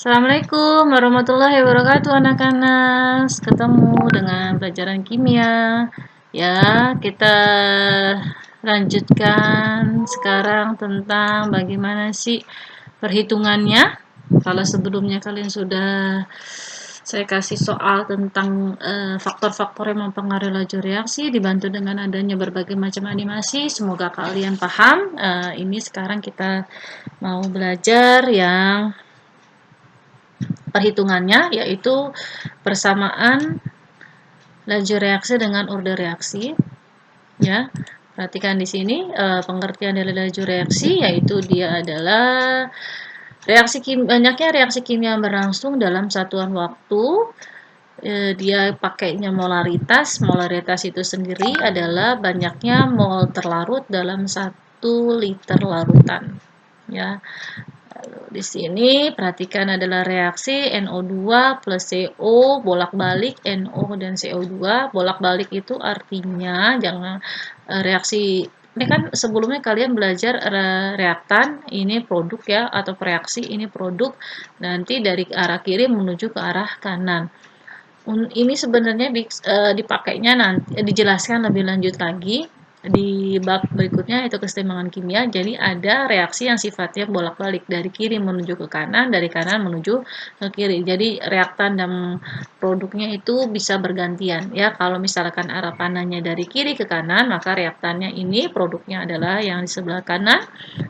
Assalamualaikum warahmatullahi wabarakatuh anak-anak. Ketemu dengan pelajaran kimia. Ya, kita lanjutkan sekarang tentang bagaimana sih perhitungannya. Kalau sebelumnya kalian sudah saya kasih soal tentang faktor-faktor yang mempengaruhi laju reaksi dibantu dengan adanya berbagai macam animasi. Semoga kalian paham. Ini sekarang kita mau belajar yang perhitungannya, yaitu persamaan laju reaksi dengan order reaksi. Ya, perhatikan di sini pengertian dari laju reaksi, yaitu dia adalah banyaknya reaksi kimia berlangsung dalam satuan waktu. Dia pakainya molaritas. Molaritas itu sendiri adalah banyaknya mol terlarut dalam 1 liter larutan. Ya, di sini perhatikan adalah reaksi NO2 plus CO bolak-balik NO dan CO2. Bolak-balik itu artinya jangan reaksi ini kan sebelumnya kalian belajar reaktan ini produk ya, atau reaksi ini produk, nanti dari arah kiri menuju ke arah kanan. Ini sebenarnya dipakainya nanti dijelaskan lebih lanjut lagi di bab berikutnya, itu keseimbangan kimia. Jadi ada reaksi yang sifatnya bolak-balik dari kiri menuju ke kanan, dari kanan menuju ke kiri. Jadi reaktan dan produknya itu bisa bergantian ya. Kalau misalkan arah panahnya dari kiri ke kanan, maka reaktannya ini produknya adalah yang di sebelah kanan.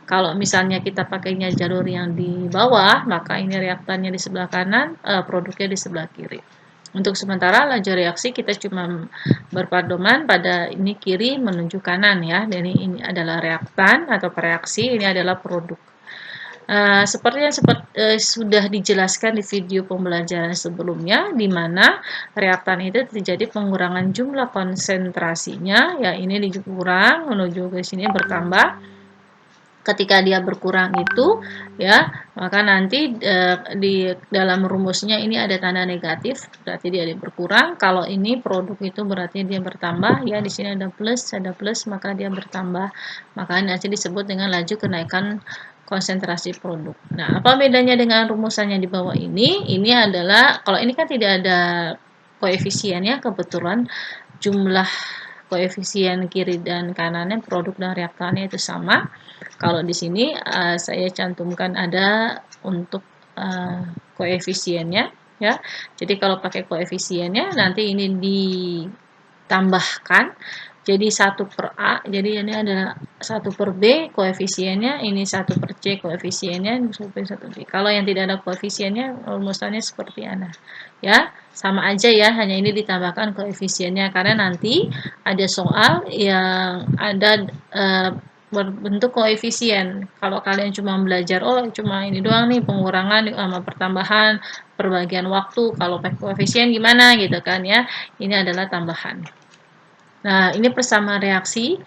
Kalau misalnya kita pakainya jalur yang di bawah, maka ini reaktannya di sebelah kanan, produknya di sebelah kiri. Untuk sementara laju reaksi kita cuma berpedoman pada ini kiri menuju kanan ya. Dan ini adalah reaktan atau reaksi, ini adalah produk. Seperti yang sudah dijelaskan di video pembelajaran sebelumnya, di mana reaktan itu terjadi pengurangan jumlah konsentrasinya, ya ini dikurang menuju ke sini bertambah. Ketika dia berkurang itu ya, maka nanti di dalam rumusnya ini ada tanda negatif, berarti dia berkurang. Kalau ini produk itu berarti dia bertambah ya, di sini ada plus, maka dia bertambah. Maka nanti disebut dengan laju kenaikan konsentrasi produk. Nah, apa bedanya dengan rumusannya di bawah ini? Ini adalah, kalau ini kan tidak ada koefisiennya, kebetulan jumlah koefisien kiri dan kanannya produk dan reaktannya itu sama. Kalau di sini saya cantumkan ada untuk koefisiennya ya. Jadi kalau pakai koefisiennya nanti ini ditambahkan jadi 1/A. Jadi ini adalah 1/B koefisiennya, ini 1/C koefisiennya, 1/B. Kalau yang tidak ada koefisiennya rumusannya seperti mana? Ya, sama aja ya, hanya ini ditambahkan koefisiennya karena nanti ada soal yang ada berbentuk koefisien. Kalau kalian cuma belajar, oh cuma ini doang nih pengurangan sama pertambahan perbagian waktu, kalau pakai koefisien gimana gitu kan ya. Ini adalah tambahan. Nah, ini persamaan reaksi.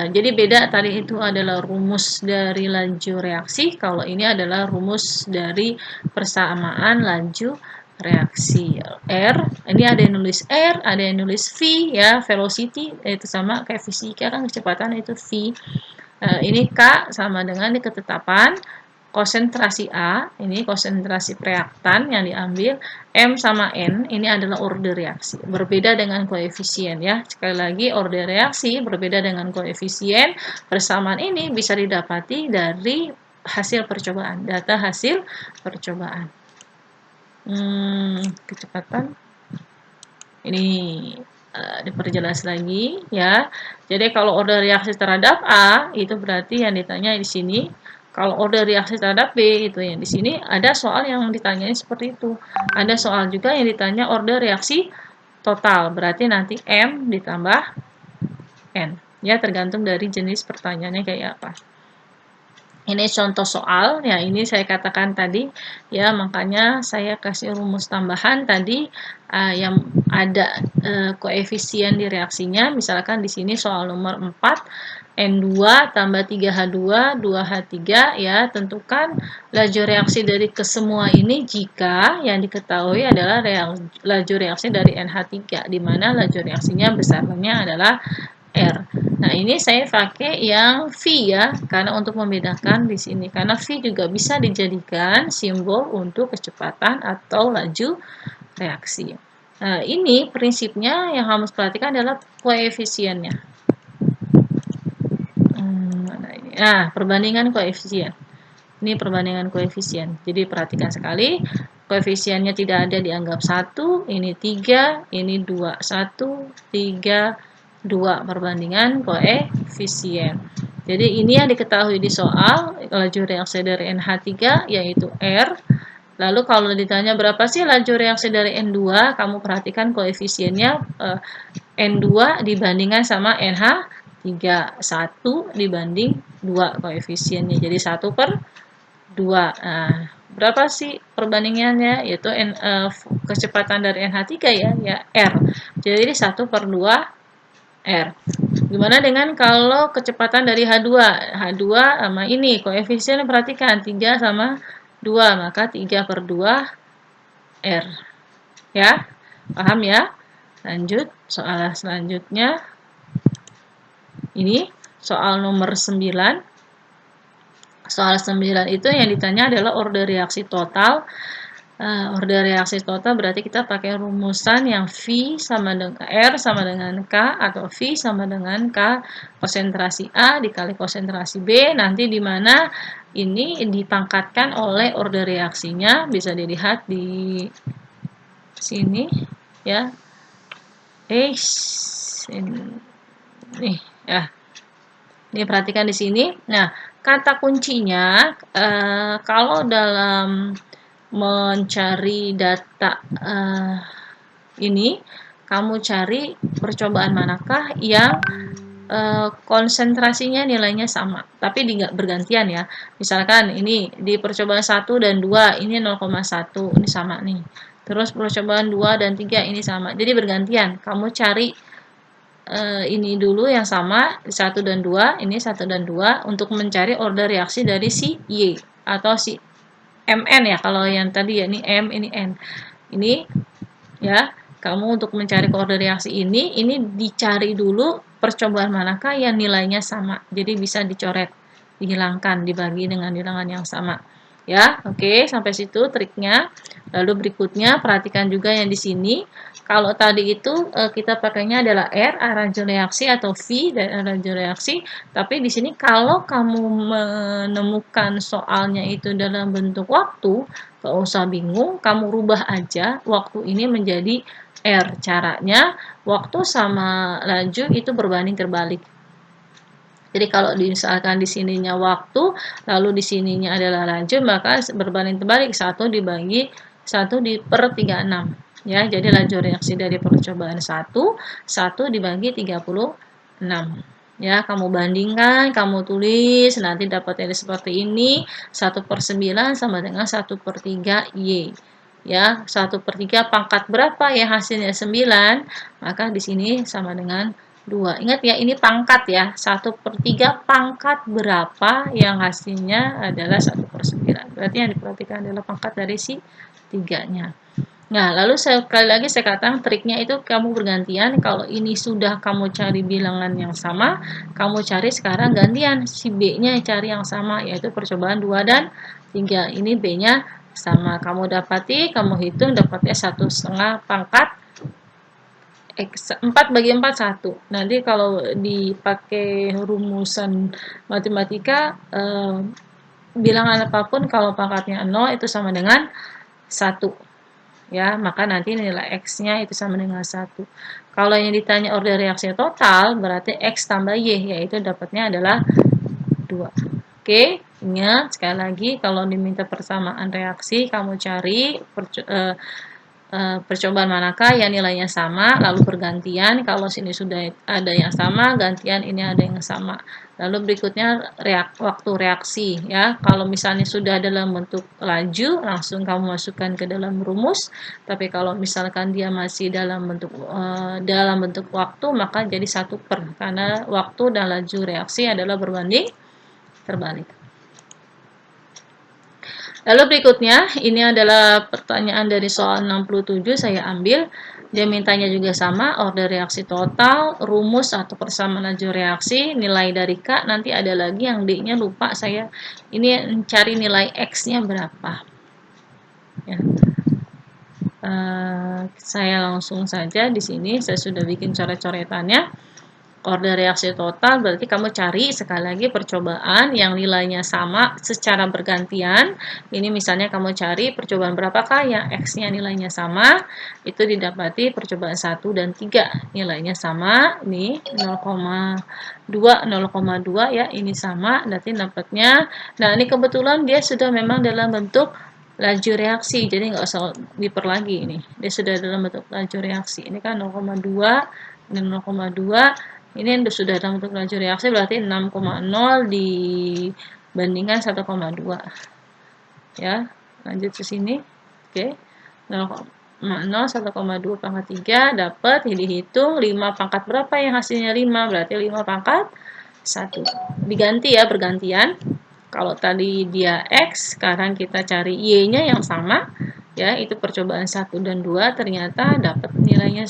Jadi beda, tadi itu adalah rumus dari laju reaksi, kalau ini adalah rumus dari persamaan laju reaksi. R, ini ada yang nulis R, ada yang nulis V ya, velocity itu sama kayak fisika kan, kecepatan itu V. Ini K sama dengan di ketetapan. Konsentrasi A, ini konsentrasi reaktan yang diambil, M sama N, ini adalah order reaksi. Berbeda dengan koefisien ya. Sekali lagi, order reaksi berbeda dengan koefisien. Persamaan ini bisa didapati dari hasil percobaan, data hasil percobaan. Kecepatan. Ini diperjelas lagi ya. Jadi kalau order reaksi terhadap A, itu berarti yang ditanya di sini. Kalau order reaksi terhadap B, itu yang di sini ada soal yang ditanyanya seperti itu. Ada soal juga yang ditanya order reaksi total, berarti nanti M ditambah N. Ya, tergantung dari jenis pertanyaannya kayak apa. Ini contoh soal, ya ini saya katakan tadi, ya makanya saya kasih rumus tambahan tadi yang ada koefisien di reaksinya. Misalkan di sini soal nomor 4, N2 tambah 3H2, 2H3, ya tentukan laju reaksi dari kesemua ini jika yang diketahui adalah laju reaksi dari NH3, di mana laju reaksinya besarnya adalah R. Nah, ini saya pakai yang V ya, karena untuk membedakan di sini. Karena V juga bisa dijadikan simbol untuk kecepatan atau laju reaksi. Nah, ini prinsipnya yang harus perhatikan adalah koefisiennya. Nah, perbandingan koefisien. Ini perbandingan koefisien. Jadi perhatikan sekali, koefisiennya tidak ada dianggap 1, ini 3, ini 2. 1, 3, 2 perbandingan koefisien. Jadi ini yang diketahui di soal laju reaksi dari NH3 yaitu R. Lalu kalau ditanya berapa sih laju reaksi dari N2, kamu perhatikan koefisiennya N2 dibandingkan sama NH3. 1 dibanding 2 koefisiennya. Jadi 1/2. Nah, berapa sih perbandingannya? Yaitu kecepatan dari NH3 ya R. Jadi 1/2 R. Gimana dengan kalau kecepatan dari H2? H2 sama ini, koefisien perhatikan, 3 sama 2, maka 3/2 R. Ya, paham ya? Lanjut, soal selanjutnya. Ini soal nomor 9. Soal 9 itu yang ditanya adalah order reaksi total. Order reaksi total berarti kita pakai rumusan yang V sama dengan R sama dengan K, atau V sama dengan K konsentrasi A dikali konsentrasi B, nanti di mana ini dipangkatkan oleh order reaksinya, bisa dilihat di sini ya. Ini ya. Ini perhatikan di sini. Nah, kata kuncinya kalau dalam mencari data ini, kamu cari percobaan manakah yang konsentrasinya nilainya sama, tapi bergantian ya. Misalkan ini di percobaan 1 dan 2 ini 0,1, ini sama nih. Terus percobaan 2 dan 3 ini sama. Jadi bergantian. Kamu cari ini dulu yang sama, 1 dan 2, ini 1 dan 2 untuk mencari order reaksi dari si Y atau si MN ya, kalau yang tadi ya ini M, ini N. Ini ya, kamu untuk mencari order reaksi ini dicari dulu percobaan manakah yang nilainya sama. Jadi bisa dicoret, dihilangkan, dibagi dengan bilangan yang sama. Ya, oke, sampai situ triknya. Lalu berikutnya perhatikan juga yang di sini. Kalau tadi itu kita pakainya adalah R, arrange reaksi, atau V dan arrange reaksi. Tapi di sini kalau kamu menemukan soalnya itu dalam bentuk waktu, gak usah bingung, kamu rubah aja waktu ini menjadi R. Caranya, waktu sama laju itu berbanding terbalik. Jadi kalau misalkan di sininya waktu, lalu di sininya adalah laju, maka berbanding terbalik 1 dibagi 1 per 36. Ya, jadi laju reaksi dari percobaan 1 dibagi 36. Ya, kamu bandingkan, kamu tulis, nanti dapatnya seperti ini, 1/9 sama dengan 1/3 Y. Ya, 1/3 pangkat berapa ya hasilnya 9, maka di sini sama dengan 2. Ingat ya, ini pangkat ya. 1/3 pangkat berapa yang hasilnya adalah 1/9. Berarti yang diperhatikan adalah pangkat dari si 3-nya. Nah, lalu sekali lagi saya katakan triknya itu kamu bergantian. Kalau ini sudah kamu cari bilangan yang sama, kamu cari sekarang gantian. Si B-nya cari yang sama, yaitu percobaan 2 dan 3. Ini B-nya sama. Kamu dapati, kamu hitung dapatnya 1,5 pangkat 4 bagi 4 1. Nanti kalau dipakai rumusan matematika, bilangan apapun kalau pangkatnya 0 itu sama dengan 1. Ya, maka nanti nilai X-nya itu sama dengan 1. Kalau yang ditanya order reaksi total, berarti X tambah Y, yaitu dapatnya adalah 2. Oke, ingat sekali lagi, kalau diminta persamaan reaksi, kamu cari percobaan manakah yang nilainya sama, lalu bergantian. Kalau sini sudah ada yang sama, gantian ini ada yang sama. Lalu berikutnya waktu reaksi ya. Kalau misalnya sudah dalam bentuk laju, langsung kamu masukkan ke dalam rumus. Tapi kalau misalkan dia masih dalam bentuk waktu, maka jadi 1/, karena waktu dan laju reaksi adalah berbanding terbalik. Lalu berikutnya, ini adalah pertanyaan dari soal 67, saya ambil. Dia mintanya juga sama, order reaksi total, rumus atau persamaan laju reaksi, nilai dari K, nanti ada lagi yang D-nya lupa saya. Ini mencari nilai X-nya berapa. Ya. Saya langsung saja di sini, saya sudah bikin coret-coretannya. Order reaksi total berarti kamu cari sekali lagi percobaan yang nilainya sama secara bergantian. Ini misalnya kamu cari percobaan berapakah yang X-nya nilainya sama, itu didapati percobaan 1 dan 3 nilainya sama. Ini 0,2 0,2 ya, ini sama, berarti dapatnya. Nah, ini kebetulan dia sudah memang dalam bentuk laju reaksi, jadi nggak usah diper lagi ini. Dia sudah dalam bentuk laju reaksi. Ini kan 0,2 dan 0,2. Ini sudah dalam bentuk laju reaksi berarti 6,0 dibandingkan 1,2. Ya, lanjut ke sini. Oke. 0,0 1,2 pangkat 3 dapat dihitung 5 pangkat berapa yang hasilnya 5, berarti 5 pangkat 1. Diganti ya, bergantian. Kalau tadi dia X, sekarang kita cari Y-nya yang sama. Ya, itu percobaan 1 dan 2 ternyata dapat nilainya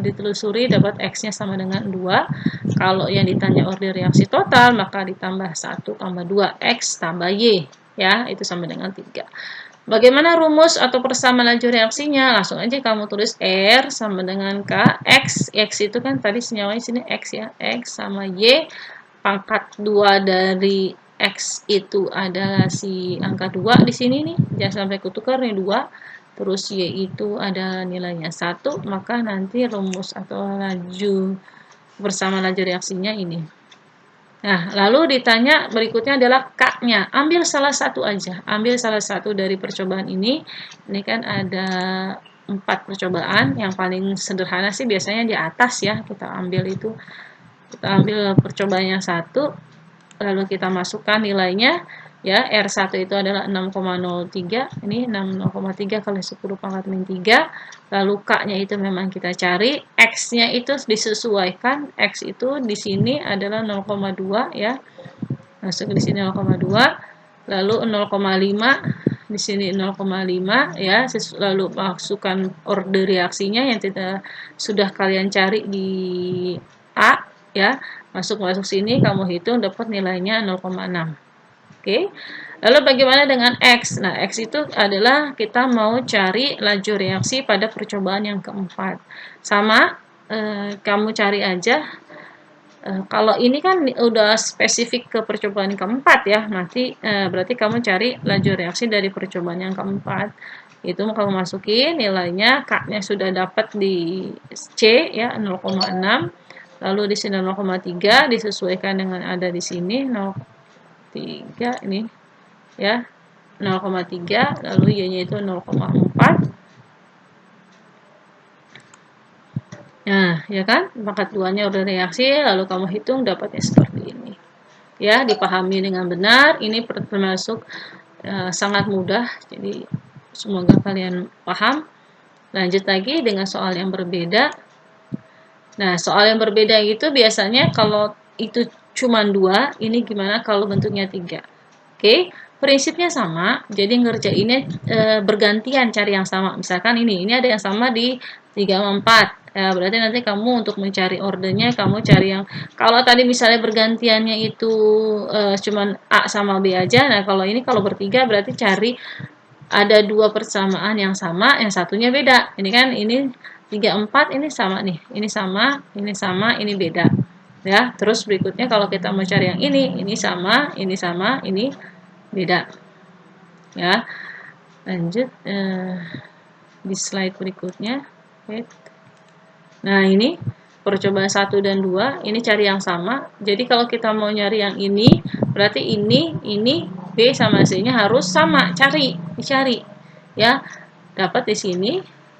ditelusuri dapat X-nya sama dengan 2. Kalau yang ditanya order reaksi total, maka ditambah 1 tambah 2 X tambah Y. Ya, itu sama dengan 3. Bagaimana rumus atau persamaan laju reaksinya? Langsung aja kamu tulis R sama dengan K. X itu kan tadi senyawanya sini X ya. X sama Y. Pangkat 2 dari X itu adalah si angka 2 di sini nih. Jangan sampai kutukar nih 2. Terus Y itu ada nilainya 1. Maka nanti rumus atau persamaan laju reaksinya ini. Nah, lalu ditanya berikutnya adalah K-nya. Ambil salah satu aja. Ambil salah satu dari percobaan ini. Ini kan ada 4 percobaan. Yang paling sederhana sih biasanya di atas ya. Kita ambil itu. Kita ambil percobaan yang 1. Lalu kita masukkan nilainya. Ya, R1 itu adalah 6,03. Ini 0,3 kali 10 pangkat min 3. Lalu K-nya itu memang kita cari. X-nya itu disesuaikan. X itu di sini adalah 0,2 ya. Masuk di sini 0,2. Lalu 0,5 di sini 0,5 ya. Lalu masukkan order reaksinya yang sudah kalian cari di A ya. Masuk sini kamu hitung dapat nilainya 0,6. Oke. Lalu bagaimana dengan X? Nah, X itu adalah kita mau cari laju reaksi pada percobaan yang keempat. Sama, kamu cari aja. Kalau ini kan udah spesifik ke percobaan keempat ya, nanti berarti kamu cari laju reaksi dari percobaan yang keempat. Itu kamu masukin nilainya, K-nya sudah dapat di C ya 0,6. Lalu di sini 0,3 disesuaikan dengan ada di sini 0,3 ini ya 0,3 lalu Y-nya itu 0,4. Nah, ya kan? Pangkat 2-nya udah reaksi, lalu kamu hitung dapatnya seperti ini. Ya, dipahami dengan benar. Ini termasuk sangat mudah. Jadi, semoga kalian paham. Lanjut lagi dengan soal yang berbeda. Nah, soal yang berbeda itu biasanya kalau itu cuma 2, ini gimana kalau bentuknya 3? Oke, prinsipnya sama, jadi ngerjainnya bergantian cari yang sama. Misalkan ini ada yang sama di 3 sama 4. Ya, berarti nanti kamu untuk mencari ordernya, kamu cari yang, kalau tadi misalnya bergantiannya itu cuman A sama B aja, nah kalau ini kalau bertiga berarti cari ada 2 persamaan yang sama, yang satunya beda. Ini kan ini 3, 4, ini sama nih. Ini sama, ini beda. Ya, terus berikutnya kalau kita mau cari yang ini sama, ini beda. Ya, lanjut di slide berikutnya. Oke. Nah, ini percobaan 1 dan 2, ini cari yang sama. Jadi kalau kita mau nyari yang ini, berarti ini B sama C-nya harus sama, dicari. Ya, dapat di sini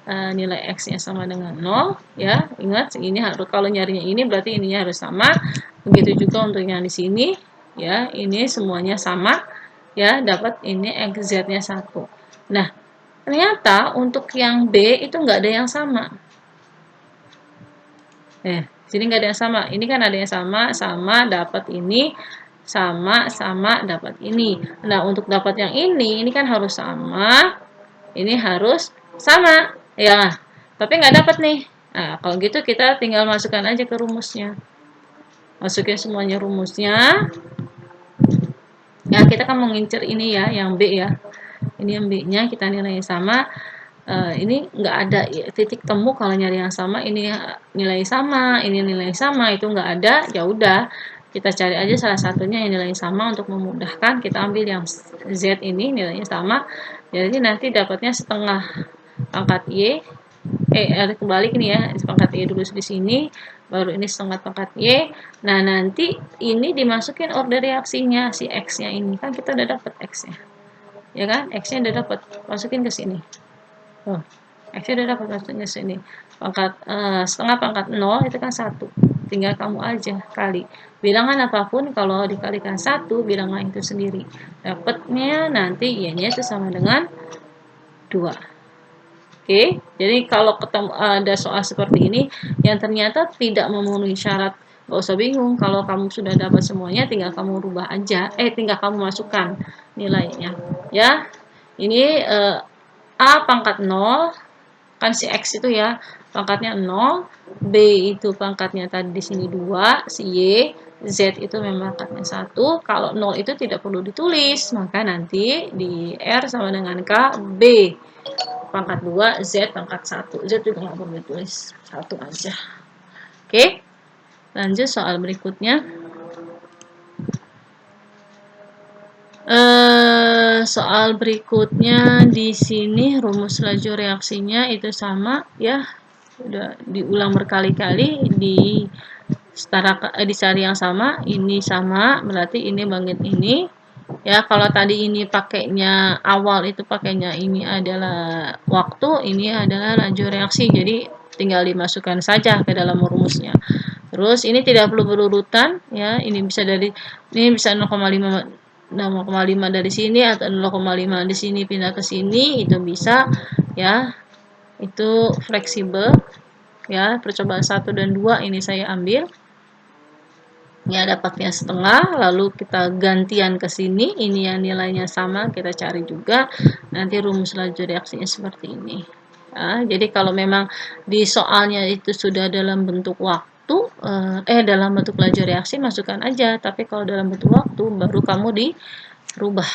nilai X-nya sama dengan 0, ya. Ingat, ini harus kalau nyarinya ini berarti ininya harus sama. Begitu juga untuk yang di sini, ya. Ini semuanya sama, ya. Dapat ini XZ-nya 1. Nah, ternyata untuk yang B itu nggak ada yang sama. Sini nggak ada yang sama. Ini kan ada yang sama dapat ini. sama dapat ini. Nah, untuk dapat yang ini kan harus sama, ini harus sama, ya. Tapi nggak dapat nih. Nah, kalau gitu kita tinggal masukkan aja ke rumusnya. Masukin semuanya rumusnya. Ya, kita kan mengincar ini ya, yang B ya. Ini yang B-nya kita nilai sama. Ini nggak ada titik temu kalau nyari yang sama. Ini nilai sama, ini nilai sama, itu nggak ada. Ya udah, kita cari aja salah satunya yang nilai sama untuk memudahkan. Kita ambil yang Z ini nilainya sama. Jadi nanti dapatnya setengah pangkat Y. Kebalik ini ya, pangkat Y dulu di sini, baru ini setengah pangkat Y. Nah, nanti ini dimasukin order reaksinya si X-nya ini. Kan kita udah dapat X-nya. Ya kan? X-nya udah dapat. Masukin ke sini. Tuh. X-nya udah dapat, masukin ke sini. Setengah pangkat 0 itu kan 1. Tinggal kamu aja kali. Bilangan apapun kalau dikalikan 1, bilangan itu sendiri. Dapatnya nanti Y-nya itu sama dengan 2. Oke, jadi kalau ketemu ada soal seperti ini yang ternyata tidak memenuhi syarat, nggak usah bingung. Kalau kamu sudah dapat semuanya, tinggal kamu rubah aja. Tinggal kamu masukkan nilainya. Ya, ini A pangkat 0, kan si X itu ya, pangkatnya 0. B itu pangkatnya tadi di sini 2, si Y. Z itu memang pangkatnya 1. Kalau 0 itu tidak perlu ditulis, maka nanti di R sama dengan K, B pangkat 2, Z pangkat 1. Z juga nggak perlu ditulis, 1 aja. Oke, lanjut soal berikutnya. Soal berikutnya di sini rumus laju reaksinya itu sama ya. Udah diulang berkali-kali di cari yang sama, ini sama, berarti ini bangkit ini. Ya, kalau tadi ini pakainya awal itu pakainya ini adalah waktu, ini adalah laju reaksi. Jadi tinggal dimasukkan saja ke dalam rumusnya. Terus ini tidak perlu berurutan ya, ini bisa 0,5 dari sini atau 0,5 di sini pindah ke sini, itu bisa ya. Itu fleksibel ya. Percobaan 1 dan 2 ini saya ambil. Ya, dapatnya setengah, lalu kita gantian ke sini, ini yang nilainya sama, kita cari juga, nanti rumus laju reaksinya seperti ini. Ya, jadi kalau memang di soalnya itu sudah dalam bentuk waktu, dalam bentuk laju reaksi, masukkan aja, tapi kalau dalam bentuk waktu, baru kamu dirubah.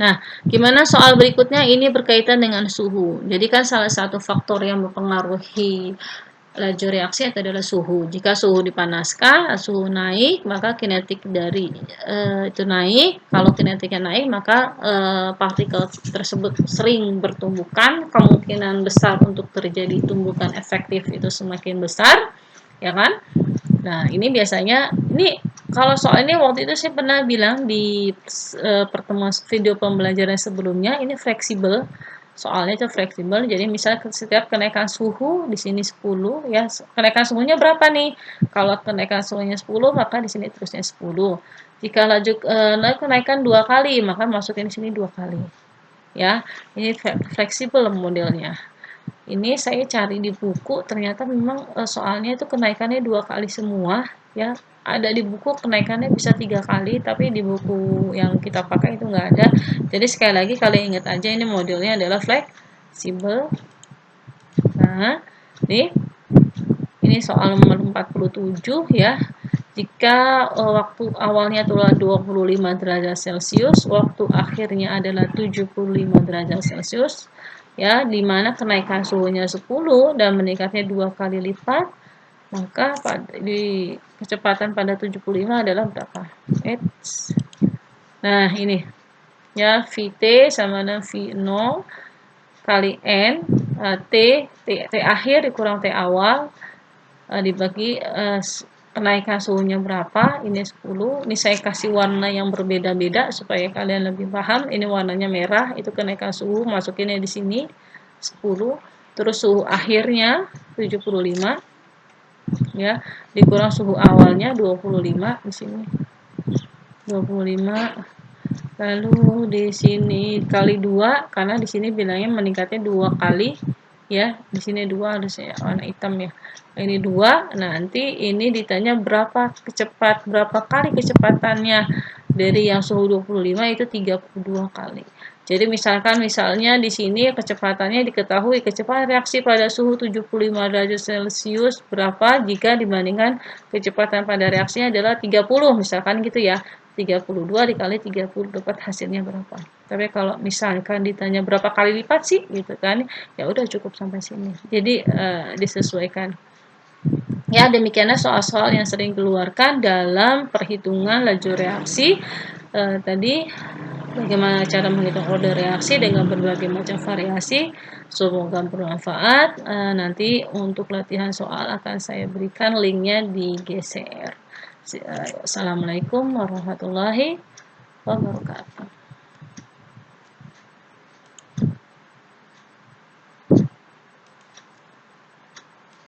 Nah, gimana soal berikutnya? Ini berkaitan dengan suhu. Jadi kan salah satu faktor yang mempengaruhi laju reaksi adalah suhu. Jika suhu dipanaskan, suhu naik, maka kinetik dari itu naik. Kalau kinetiknya naik, maka partikel tersebut sering bertumbukan. Kemungkinan besar untuk terjadi tumbukan efektif itu semakin besar, ya kan? Nah, ini biasanya, ini kalau soal ini waktu itu saya pernah bilang di pertemuan video pembelajaran sebelumnya, ini fleksibel. Soalnya itu fleksibel, jadi misalnya setiap kenaikan suhu di sini 10 ya, kenaikan suhunya berapa nih? Kalau kenaikan suhunya 10, maka di sini terusnya 10. Jika kenaikan 2 kali, maka masukin di sini 2 kali. Ya, ini fleksibel modelnya. Ini saya cari di buku, ternyata memang soalnya itu kenaikannya 2 kali semua ya. Ada di buku kenaikannya bisa 3 kali, tapi di buku yang kita pakai itu nggak ada. Jadi sekali lagi kalian ingat aja, ini modelnya adalah fleksibel. Nah, ini soal nomor 47 ya. Jika waktu awalnya adalah 25 derajat Celcius, waktu akhirnya adalah 75 derajat Celcius, ya, di mana kenaikan suhunya 10 dan meningkatnya 2 kali lipat, maka di kecepatan pada 75 adalah berapa? Nah, ini ya, Vt sama dengan V0 kali N, T akhir dikurang T awal, dibagi kenaikan suhunya berapa, ini 10. Ini saya kasih warna yang berbeda-beda supaya kalian lebih paham. Ini warnanya merah, itu kenaikan suhu, masukinnya di sini 10. Terus suhu akhirnya 75 ya, dikurang suhu awalnya 25 di sini. 25. Lalu di sini kali 2 karena di sini bilangnya meningkatnya 2 kali ya. Di sini 2 harusnya warna hitam ya. Ini 2, nanti ini ditanya berapa kali kecepatannya dari yang suhu 25 itu 32 kali. Jadi misalnya di sini kecepatannya diketahui kecepatan reaksi pada suhu 75 derajat Celcius berapa jika dibandingkan kecepatan pada reaksinya adalah 30 misalkan gitu ya. 32 dikali 30 dapat hasilnya berapa. Tapi kalau misalkan ditanya berapa kali lipat sih gitu kan, ya udah cukup sampai sini. Jadi disesuaikan. Ya, demikianlah soal-soal yang sering keluarkan dalam perhitungan laju reaksi. Tadi bagaimana cara menghitung order reaksi dengan berbagai macam variasi. Semoga bermanfaat. Nanti untuk latihan soal akan saya berikan linknya di GCR. Assalamualaikum warahmatullahi wabarakatuh.